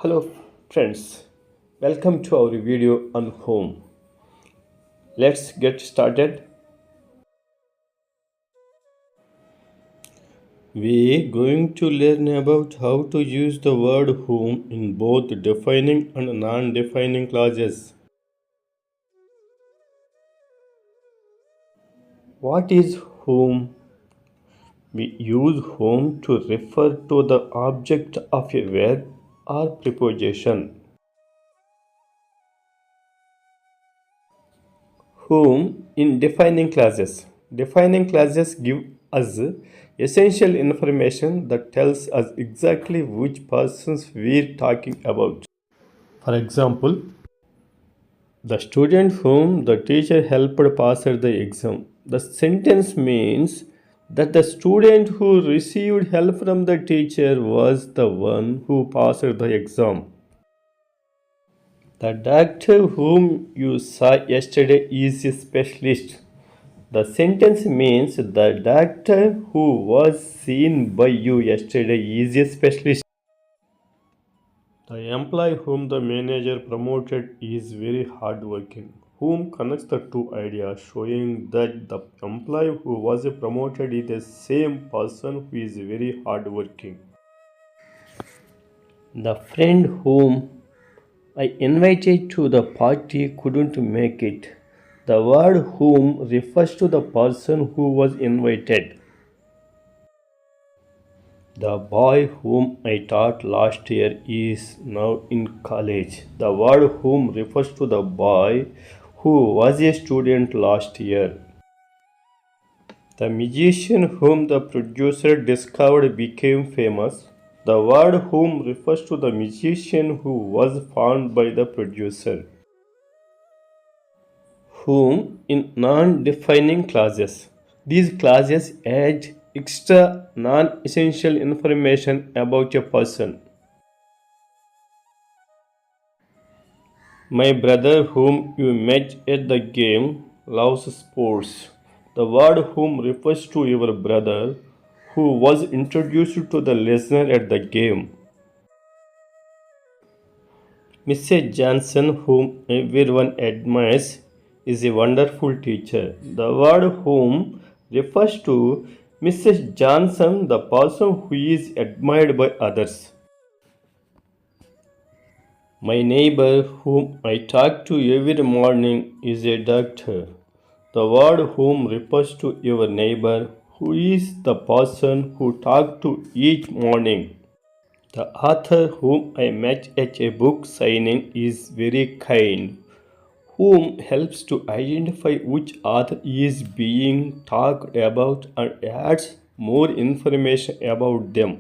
Hello friends, welcome to our video on home. Let's get started. We're going to learn about how to use the word whom in both defining and non-defining clauses. What is whom? We use whom to refer to the object of a verb or preposition. Whom in defining clauses. Defining clauses give us essential information that tells us exactly which persons we're talking about. For example, the student whom the teacher helped pass the exam. The sentence means that the student who received help from the teacher was the one who passed the exam. The doctor whom you saw yesterday is a specialist. The sentence means the doctor who was seen by you yesterday is a specialist. The employee whom the manager promoted is very hardworking. Whom connects the two ideas, showing that the employee who was promoted is the same person who is very hardworking. The friend whom I invited to the party couldn't make it. The word whom refers to the person who was invited. The boy whom I taught last year is now in college. The word whom refers to the boy who was a student last year. The musician whom the producer discovered became famous. The word whom refers to the musician who was found by the producer. Whom in non-defining clauses. These clauses add extra non-essential information about a person. My brother whom you met at the game loves sports. The word whom refers to your brother who was introduced to the listener at the game. Mrs. Johnson, whom everyone admires, is a wonderful teacher. The word whom refers to Mrs. Johnson, the person who is admired by others. My neighbor, whom I talk to every morning, is a doctor. The word whom refers to your neighbor, who is the person who talk to each morning. The author whom I met at a book signing is very kind, whom helps to identify which author is being talked about and adds more information about them.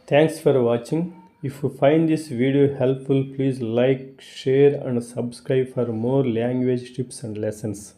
Thanks for watching. If you find this video helpful, please like, share and subscribe for more language tips and lessons.